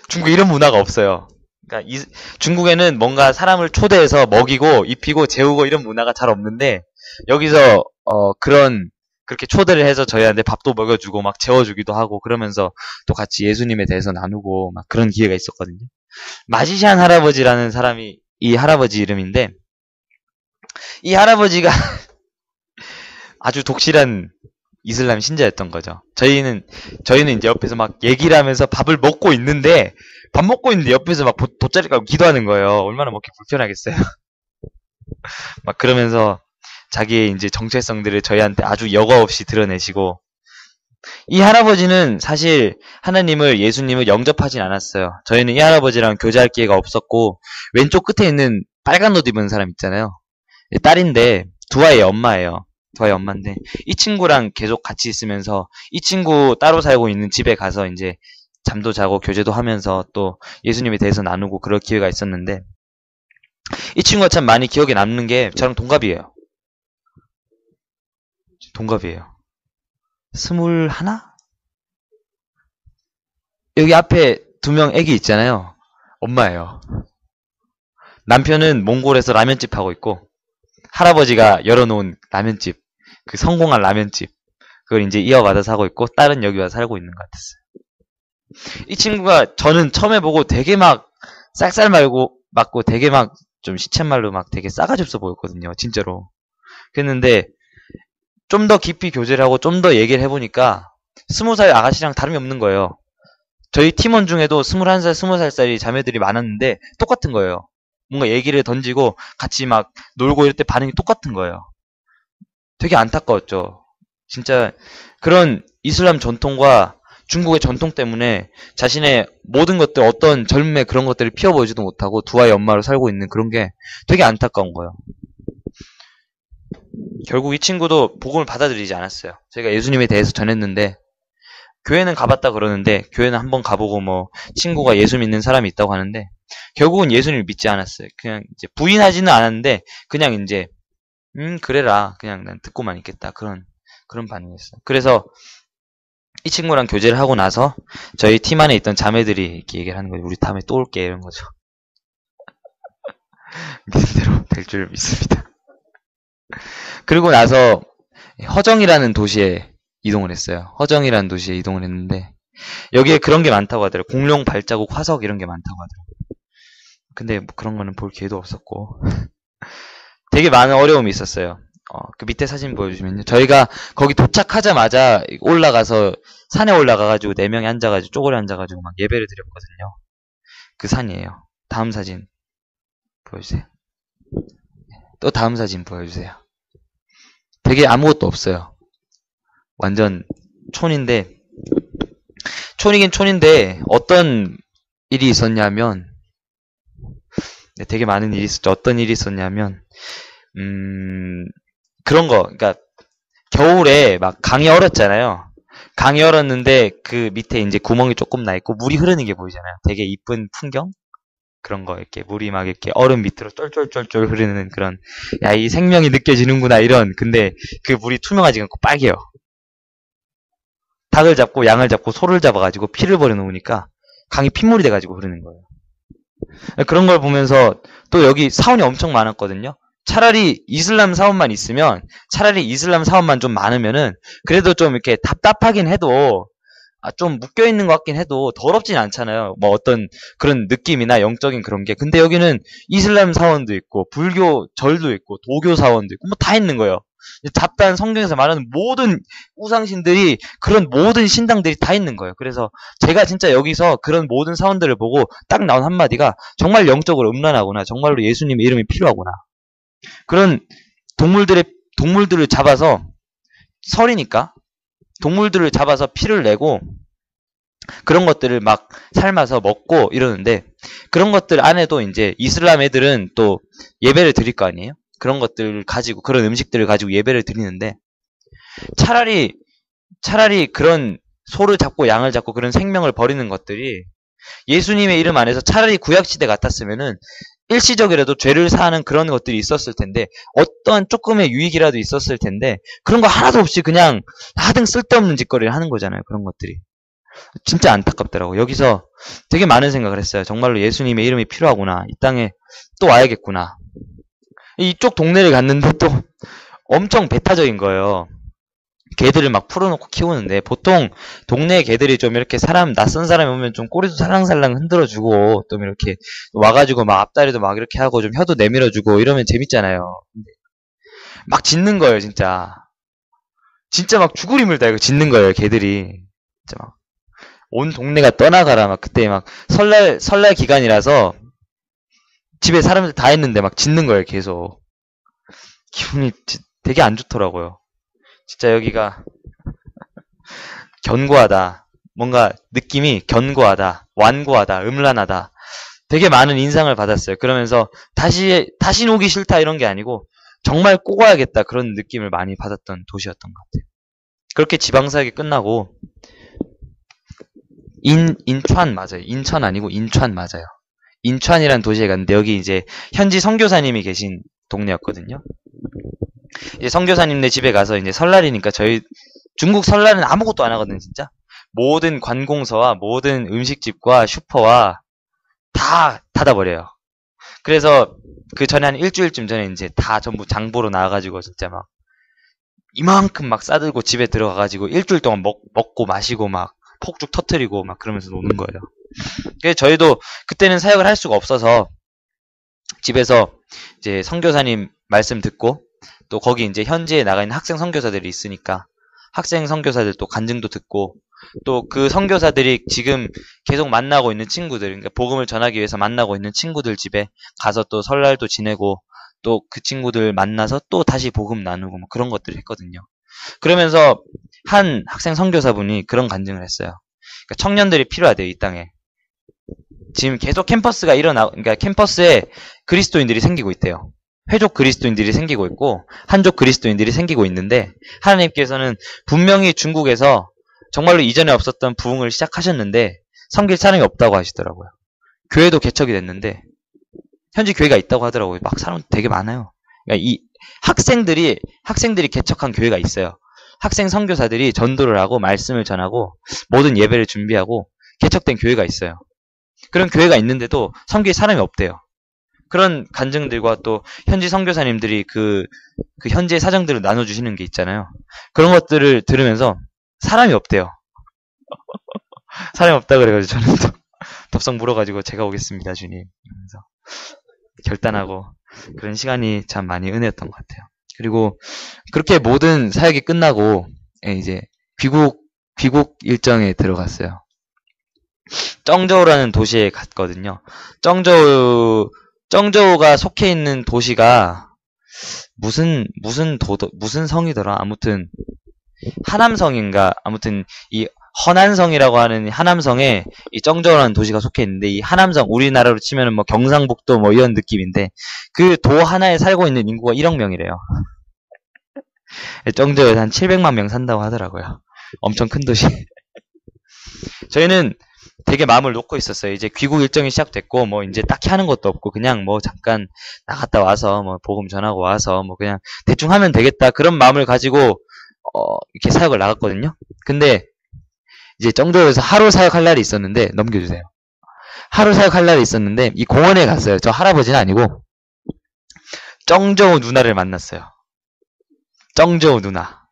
중국에 이런 문화가 없어요. 그러니까 중국에는 뭔가 사람을 초대해서 먹이고 입히고 재우고 이런 문화가 잘 없는데 여기서 그런 그렇게 초대를 해서 저희한테 밥도 먹여주고 막 재워주기도 하고 그러면서 또 같이 예수님에 대해서 나누고 막 그런 기회가 있었거든요. 마지시안 할아버지라는 사람이 이 할아버지 이름인데 이 할아버지가 아주 독실한 이슬람 신자였던 거죠. 저희는 이제 옆에서 막 얘기를 하면서 밥을 먹고 있는데 밥 먹고 있는데 옆에서 막 돗자리 깔고 기도하는 거예요. 얼마나 먹기 불편하겠어요. 막 그러면서 자기의 이제 정체성들을 저희한테 아주 여과 없이 드러내시고 이 할아버지는 사실 하나님을 예수님을 영접하진 않았어요. 저희는 이 할아버지랑 교제할 기회가 없었고 왼쪽 끝에 있는 빨간 옷 입은 사람 있잖아요. 딸인데 두아의 엄마예요. 두아의 엄마인데 이 친구랑 계속 같이 있으면서 이 친구 따로 살고 있는 집에 가서 이제 잠도 자고 교제도 하면서 또 예수님에 대해서 나누고 그럴 기회가 있었는데 이 친구가 참 많이 기억에 남는 게 저랑 동갑이에요. 동갑이에요. 21? 여기 앞에 2명 애기 있잖아요. 엄마예요. 남편은 몽골에서 라면집 하고 있고 할아버지가 열어놓은 라면집, 그 성공한 라면집 그걸 이제 이어받아서 하고 있고 딸은 여기 와서 살고 있는 것 같았어요. 이 친구가 저는 처음에 보고 되게 막 쌀쌀 맞고 되게 막 좀 시쳇말로 막 되게 싸가지 없어 보였거든요. 진짜로. 그랬는데 좀 더 깊이 교제를 하고 좀 더 얘기를 해보니까 20살 아가씨랑 다름이 없는 거예요. 저희 팀원 중에도 21살, 20살짜리 자매들이 많았는데 똑같은 거예요. 뭔가 얘기를 던지고 같이 막 놀고 이럴 때 반응이 똑같은 거예요. 되게 안타까웠죠. 진짜 그런 이슬람 전통과 중국의 전통 때문에 자신의 모든 것들, 어떤 젊음의 그런 것들을 피워보지도 못하고 두아의 엄마로 살고 있는 그런 게 되게 안타까운 거예요. 결국 이 친구도 복음을 받아들이지 않았어요. 저희가 예수님에 대해서 전했는데 교회는 가봤다 그러는데 교회는 한번 가보고 뭐 친구가 예수 믿는 사람이 있다고 하는데 결국은 예수님을 믿지 않았어요. 그냥 이제 부인하지는 않았는데 그냥 이제 그래라 그냥 난 듣고만 있겠다 그런 반응이었어요. 그래서 이 친구랑 교제를 하고 나서 저희 팀 안에 있던 자매들이 이렇게 얘기를 하는 거예요. 우리 다음에 또 올게 이런 거죠. 믿은 대로 될 줄 믿습니다. 그리고 나서 허정이라는 도시에 이동을 했어요. 허정이라는 도시에 이동을 했는데 여기에 그런 게 많다고 하더라고요. 공룡 발자국 화석 이런 게 많다고 하더라고요. 근데 뭐 그런 거는 볼 기회도 없었고 되게 많은 어려움이 있었어요. 그 밑에 사진 보여주시면요. 저희가 거기 도착하자마자 올라가서 산에 올라가가지고 4명이 앉아가지고 쪼그려 앉아가지고 막 예배를 드렸거든요. 그 산이에요. 다음 사진 보여주세요. 또 다음 사진 보여주세요. 되게 아무것도 없어요. 완전 촌인데 촌이긴 촌인데 어떤 일이 있었냐면 되게 많은 일이 있었죠. 어떤 일이 있었냐면 그런 거 그러니까 겨울에 막 강이 얼었잖아요. 강이 얼었는데 그 밑에 이제 구멍이 조금 나 있고 물이 흐르는 게 보이잖아요. 되게 이쁜 풍경? 그런 거 이렇게 물이 막 이렇게 얼음 밑으로 쫄쫄쫄쫄 흐르는 그런 야 이 생명이 느껴지는구나 이런 근데 그 물이 투명하지 않고 빨개요. 닭을 잡고 양을 잡고 소를 잡아가지고 피를 버려놓으니까 강이 핏물이 돼가지고 흐르는 거예요. 그런 걸 보면서 또 여기 사원이 엄청 많았거든요. 차라리 이슬람 사원만 있으면 차라리 이슬람 사원만 좀 많으면은 그래도 좀 이렇게 답답하긴 해도 좀 묶여있는 것 같긴 해도 더럽진 않잖아요. 뭐 어떤 그런 느낌이나 영적인 그런 게. 근데 여기는 이슬람 사원도 있고 불교 절도 있고 도교 사원도 있고 뭐 다 있는 거예요. 잡다한 성경에서 말하는 모든 우상신들이 그런 모든 신당들이 다 있는 거예요. 그래서 제가 진짜 여기서 그런 모든 사원들을 보고 딱 나온 한마디가 정말 영적으로 음란하구나. 정말로 예수님의 이름이 필요하구나. 그런 동물들을 잡아서 설이니까 동물들을 잡아서 피를 내고 그런 것들을 막 삶아서 먹고 이러는데 그런 것들 안에도 이제 이슬람 애들은 또 예배를 드릴 거 아니에요? 그런 것들을 가지고 그런 음식들을 가지고 예배를 드리는데 차라리 그런 소를 잡고 양을 잡고 그런 생명을 버리는 것들이 예수님의 이름 안에서 차라리 구약시대 같았으면은 일시적이라도 죄를 사하는 그런 것들이 있었을 텐데 어떠한 조금의 유익이라도 있었을 텐데 그런 거 하나도 없이 그냥 하등 쓸데없는 짓거리를 하는 거잖아요. 그런 것들이 진짜 안타깝더라고. 여기서 되게 많은 생각을 했어요. 정말로 예수님의 이름이 필요하구나. 이 땅에 또 와야겠구나. 이쪽 동네를 갔는데 또 엄청 배타적인 거예요. 개들을 막 풀어놓고 키우는데 보통 동네 개들이 좀 이렇게 낯선 사람이 오면 좀 꼬리도 살랑살랑 흔들어주고 또 이렇게 와가지고 막 앞다리도 막 이렇게 하고 좀 혀도 내밀어주고 이러면 재밌잖아요. 막 짖는 거예요, 진짜. 진짜 막 죽으림을 다 이거 짖는 거예요, 개들이. 진짜 막. 온 동네가 떠나가라, 막 그때 막 설날 기간이라서 집에 사람들 다 있는데 막 짖는 거예요, 계속. 기분이 되게 안 좋더라고요. 진짜 여기가 견고하다. 뭔가 느낌이 견고하다, 완고하다, 음란하다. 되게 많은 인상을 받았어요. 그러면서 다시 오기 싫다 이런 게 아니고 정말 꼭 와야겠다 그런 느낌을 많이 받았던 도시였던 것 같아요. 그렇게 지방사역이 끝나고 인천 맞아요. 인천 아니고 인천 맞아요. 인천이라는 도시에 갔는데 여기 이제 현지 선교사님이 계신 동네였거든요. 이제 선교사님네 집에 가서 이제 설날이니까 저희 중국 설날은 아무것도 안 하거든요, 진짜. 모든 관공서와 모든 음식집과 슈퍼와 다 닫아버려요. 그래서 그 전에 한 일주일쯤 전에 이제 다 전부 장보러 나와가지고 진짜 막 이만큼 막 싸들고 집에 들어가가지고 일주일 동안 먹고 마시고 막 폭죽 터트리고 막 그러면서 노는 거예요. 그래서 저희도 그때는 사역을 할 수가 없어서 집에서 이제 선교사님 말씀 듣고 또 거기 이제 현지에 나가 있는 학생 선교사들이 있으니까 학생 선교사들 또 간증도 듣고 또 그 선교사들이 지금 계속 만나고 있는 친구들, 그러니까 복음을 전하기 위해서 만나고 있는 친구들 집에 가서 또 설날도 지내고 또 그 친구들 만나서 또 다시 복음 나누고 뭐 그런 것들을 했거든요. 그러면서 한 학생 선교사분이 그런 간증을 했어요. 그러니까 청년들이 필요하대요, 이 땅에. 지금 계속 캠퍼스가 그러니까 캠퍼스에 그리스도인들이 생기고 있대요. 회족 그리스도인들이 생기고 있고 한족 그리스도인들이 생기고 있는데 하나님께서는 분명히 중국에서 정말로 이전에 없었던 부흥을 시작하셨는데 섬길 사람이 없다고 하시더라고요. 교회도 개척이 됐는데 현지 교회가 있다고 하더라고요. 막 사람 되게 많아요. 그러니까 이 학생들이 개척한 교회가 있어요. 학생 선교사들이 전도를 하고 말씀을 전하고 모든 예배를 준비하고 개척된 교회가 있어요. 그런 교회가 있는데도 섬길 사람이 없대요. 그런 간증들과 또 현지 선교사님들이 그 현지의 사정들을 나눠주시는 게 있잖아요. 그런 것들을 들으면서 사람이 없대요. 사람이 없다 그래가지고 저는 또 덥석 물어가지고 제가 오겠습니다, 주님. 그러면서 결단하고 그런 시간이 참 많이 은혜였던 것 같아요. 그리고 그렇게 모든 사역이 끝나고 이제 귀국 일정에 들어갔어요. 쩡저우라는 도시에 갔거든요. 쩡저우가 속해 있는 도시가 무슨 성이더라. 아무튼 하남성인가. 아무튼 이 허난성이라고 하는 하남성에 이 쩡저우라는 도시가 속해 있는데 이 하남성 우리나라로 치면은 뭐 경상북도 뭐 이런 느낌인데 그 도 하나에 살고 있는 인구가 1억 명이래요. 쩡저우에서 한 700만 명 산다고 하더라고요. 엄청 큰 도시. 저희는 되게 마음을 놓고 있었어요. 이제 귀국 일정이 시작됐고 뭐 이제 딱히 하는 것도 없고 그냥 뭐 잠깐 나갔다 와서 뭐 복음 전하고 와서 뭐 그냥 대충 하면 되겠다 그런 마음을 가지고 이렇게 사역을 나갔거든요. 근데 이제 쩡저우에서 하루 사역할 날이 있었는데 넘겨주세요. 하루 사역할 날이 있었는데 이 공원에 갔어요. 저 할아버지는 아니고 쩡저우 누나를 만났어요. 쩡저우 누나.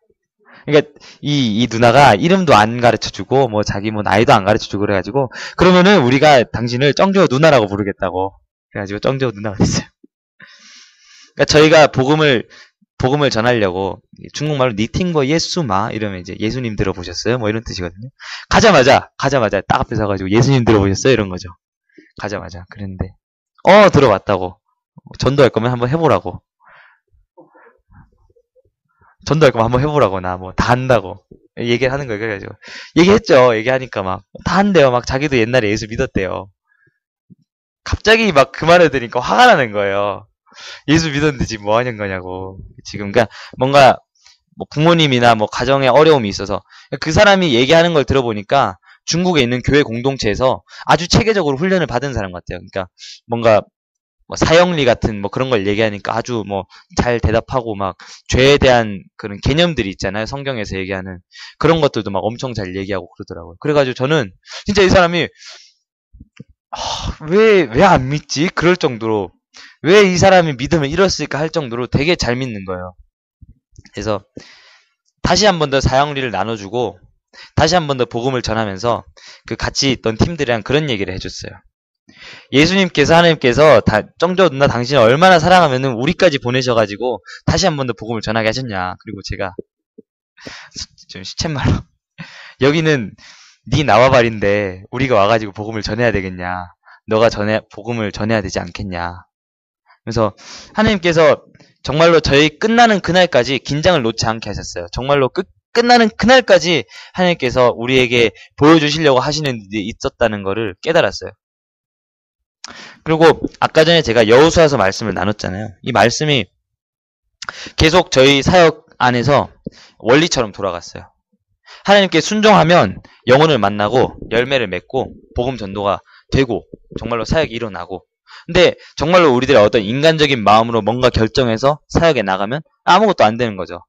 그러니까 이 누나가 이름도 안 가르쳐주고 뭐 자기 뭐 나이도 안 가르쳐주고 그래가지고 그러면은 우리가 당신을 쩡저우 누나라고 부르겠다고 그래가지고 쩡저우 누나가 됐어요. 그러니까 저희가 복음을 전하려고 중국말로 니팅거 예수마 이러면 이제 예수님 들어보셨어요? 뭐 이런 뜻이거든요. 가자마자 딱 앞에 서가지고 예수님 들어보셨어요? 이런 거죠. 가자마자 그랬는데 들어봤다고. 전도할 거면 한번 해보라고. 전도할 거면 한번 해보라고. 나 뭐 다 한다고 얘기를 하는 거예요. 그래가지고 얘기했죠. 얘기하니까 막 다 한대요. 막 자기도 옛날에 예수 믿었대요. 갑자기 막 그 말을 들으니까 화가 나는 거예요. 예수 믿었는데 지금 뭐 하는 거냐고. 지금 그러니까 뭔가 뭐 부모님이나 뭐 가정에 어려움이 있어서 그 사람이 얘기하는 걸 들어보니까 중국에 있는 교회 공동체에서 아주 체계적으로 훈련을 받은 사람 같아요. 그러니까 뭔가 뭐 사형리 같은 뭐 그런 걸 얘기하니까 아주 뭐 잘 대답하고 막 죄에 대한 그런 개념들이 있잖아요. 성경에서 얘기하는 그런 것들도 막 엄청 잘 얘기하고 그러더라고요. 그래가지고 저는 진짜 이 사람이 왜 안 믿지? 그럴 정도로 왜 이 사람이 믿음을 잃었을까 할 정도로 되게 잘 믿는 거예요. 그래서 다시 한 번 더 사형리를 나눠주고 다시 한 번 더 복음을 전하면서 그 같이 있던 팀들이랑 그런 얘기를 해줬어요. 예수님께서 하나님께서 정조 누나 당신을 얼마나 사랑하면은 우리까지 보내셔가지고 다시 한 번 더 복음을 전하게 하셨냐. 그리고 제가 좀 시쳇말로 여기는 네 나와발인데 우리가 와가지고 복음을 전해야 되겠냐. 너가 복음을 전해야 되지 않겠냐. 그래서 하나님께서 정말로 저희 끝나는 그날까지 긴장을 놓지 않게 하셨어요. 정말로 끝나는 그날까지 하나님께서 우리에게 보여주시려고 하시는 일이 있었다는 것을 깨달았어요. 그리고 아까 전에 제가 여호수아서 말씀을 나눴잖아요. 이 말씀이 계속 저희 사역 안에서 원리처럼 돌아갔어요. 하나님께 순종하면 영혼을 만나고 열매를 맺고 복음 전도가 되고 정말로 사역이 일어나고, 근데 정말로 우리들의 어떤 인간적인 마음으로 뭔가 결정해서 사역에 나가면 아무것도 안 되는 거죠.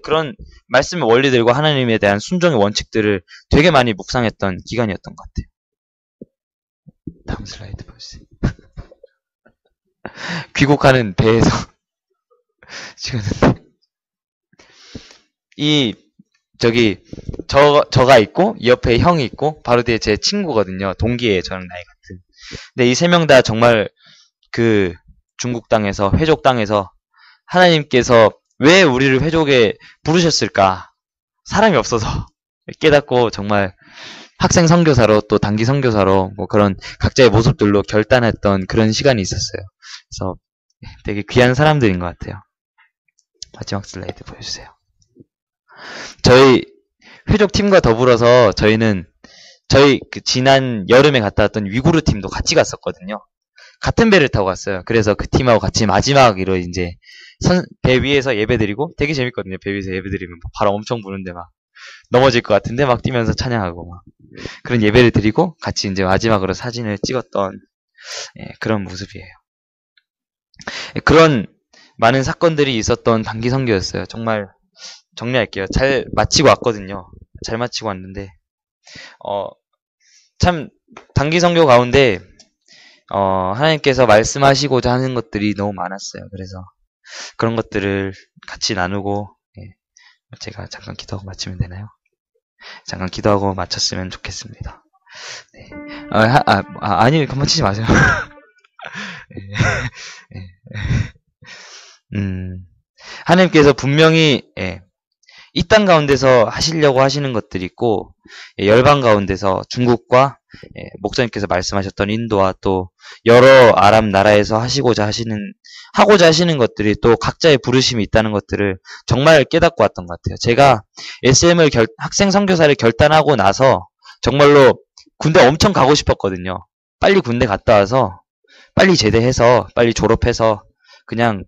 그런 말씀의 원리들과 하나님에 대한 순종의 원칙들을 되게 많이 묵상했던 기간이었던 것 같아요. 다음 슬라이드 보세요. 귀국하는 배에서 찍었는데 저가 있고 이 옆에 형이 있고 바로 뒤에 제 친구거든요. 동기예요. 저랑 나이 같은. 근데 이 세 명 다 정말 그 중국 땅에서 회족 땅에서 하나님께서 왜 우리를 회족에 부르셨을까? 사람이 없어서 깨닫고 정말 학생 선교사로 또 단기 선교사로 뭐 그런 각자의 모습들로 결단했던 그런 시간이 있었어요. 그래서 되게 귀한 사람들인 것 같아요. 마지막 슬라이드 보여주세요. 저희 회족 팀과 더불어서 저희는 그 지난 여름에 갔다 왔던 위구르 팀도 같이 갔었거든요. 같은 배를 타고 갔어요. 그래서 그 팀하고 같이 마지막으로 이제 배 위에서 예배드리고, 되게 재밌거든요. 배 위에서 예배드리면 바람 엄청 부는데 막 넘어질 것 같은데 막 뛰면서 찬양하고 막 그런 예배를 드리고 같이 이제 마지막으로 사진을 찍었던 그런 모습이에요. 그런 많은 사건들이 있었던 단기 선교였어요. 정말 정리할게요. 잘 마치고 왔거든요. 잘 마치고 왔는데 참 단기 선교 가운데 하나님께서 말씀하시고자 하는 것들이 너무 많았어요. 그래서 그런 것들을 같이 나누고, 제가 잠깐 기도하고 마치면 되나요? 잠깐 기도하고 마쳤으면 좋겠습니다. 네. 아니, 그만 치지 마세요. 하나님께서 분명히, 이 땅 가운데서 하시려고 하시는 것들이 있고, 열방 가운데서 중국과 목사님께서 말씀하셨던 인도와 또 여러 아랍 나라에서 하고자 하시는 것들이 또 각자의 부르심이 있다는 것들을 정말 깨닫고 왔던 것 같아요. 제가 SM을 학생 선교사를 결단하고 나서 정말로 군대 엄청 가고 싶었거든요. 빨리 군대 갔다 와서 빨리 제대해서 빨리 졸업해서 그냥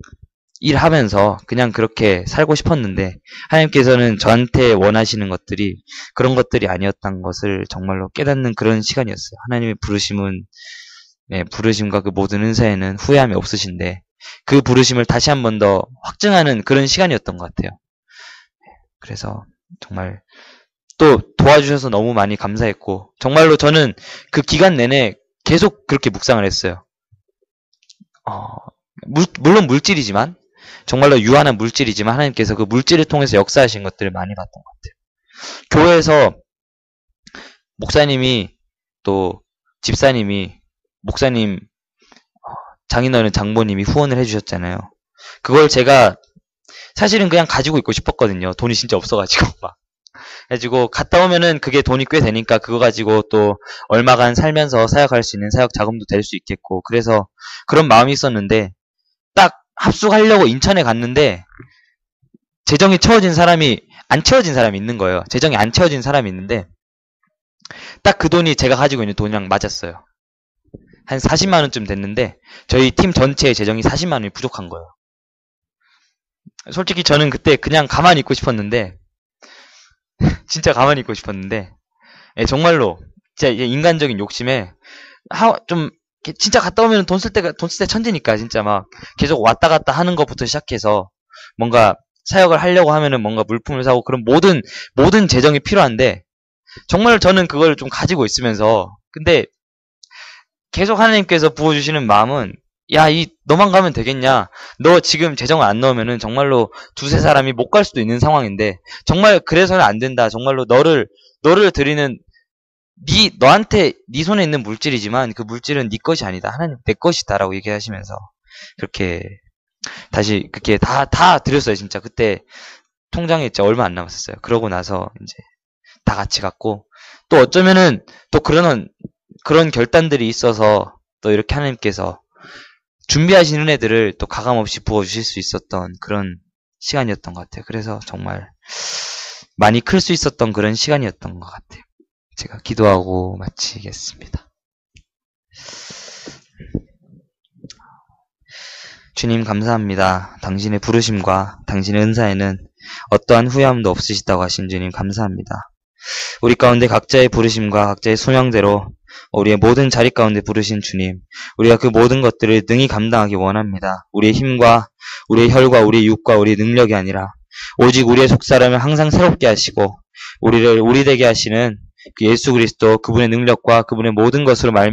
일하면서 그냥 그렇게 살고 싶었는데, 하나님께서는 저한테 원하시는 것들이 그런 것들이 아니었던 것을 정말로 깨닫는 그런 시간이었어요. 하나님의 부르심과 그 모든 은사에는 후회함이 없으신데 그 부르심을 다시 한 번 더 확증하는 그런 시간이었던 것 같아요. 그래서 정말 또 도와주셔서 너무 많이 감사했고, 정말로 저는 그 기간 내내 계속 그렇게 묵상을 했어요. 물론 물질이지만, 정말로 유한한 물질이지만 하나님께서 그 물질을 통해서 역사하신 것들을 많이 봤던 것 같아요. 교회에서 목사님이 또 집사님이 목사님 장인어른 장모님이 후원을 해주셨잖아요. 그걸 제가 사실은 그냥 가지고 있고 싶었거든요. 돈이 진짜 없어가지고 막 해가지고 갔다 오면은 그게 돈이 꽤 되니까 그거 가지고 또 얼마간 살면서 사역할 수 있는 사역 자금도 될 수 있겠고, 그래서 그런 마음이 있었는데 딱 합숙하려고 인천에 갔는데 재정이 안 채워진 사람이 있는 거예요. 재정이 안 채워진 사람이 있는데 딱 그 돈이 제가 가지고 있는 돈이랑 맞았어요. 한 40만 원쯤 됐는데 저희 팀 전체의 재정이 40만 원이 부족한 거예요. 솔직히 저는 그때 그냥 가만히 있고 싶었는데 진짜 가만히 있고 싶었는데, 정말로 진짜 인간적인 욕심에 좀 진짜 갔다 오면 돈 쓸 때 천지니까 진짜 막 계속 왔다 갔다 하는 것부터 시작해서 뭔가 사역을 하려고 하면은 뭔가 물품을 사고 그런 모든 재정이 필요한데, 정말 저는 그걸 좀 가지고 있으면서, 근데 계속 하나님께서 부어주시는 마음은 야, 너만 가면 되겠냐? 너 지금 재정을 안 넣으면은 정말로 두세 사람이 못 갈 수도 있는 상황인데, 정말 그래서는 안 된다. 정말로 너를 드리는, 너한테, 네 손에 있는 물질이지만 그 물질은 네 것이 아니다. 하나님 내 것이다라고 얘기하시면서, 그렇게, 다시, 그렇게 다 드렸어요, 진짜. 그때 통장에 진짜 얼마 안 남았었어요. 그러고 나서 이제 다 같이 갔고, 또 어쩌면은 또 그런 결단들이 있어서 또 이렇게 하나님께서 준비하신 은혜들을 또 가감없이 부어주실 수 있었던 그런 시간이었던 것 같아요. 그래서 정말 많이 클 수 있었던 그런 시간이었던 것 같아요. 제가 기도하고 마치겠습니다. 주님 감사합니다. 당신의 부르심과 당신의 은사에는 어떠한 후회함도 없으시다고 하신 주님 감사합니다. 우리 가운데 각자의 부르심과 각자의 소명대로 우리의 모든 자리 가운데 부르신 주님, 우리가 그 모든 것들을 능히 감당하기 원합니다. 우리의 힘과 우리의 혈과 우리의 육과 우리의 능력이 아니라 오직 우리의 속사람을 항상 새롭게 하시고 우리를 우리 되게 하시는 그 예수 그리스도, 그분의 능력과 그분의 모든 것으로 말미암아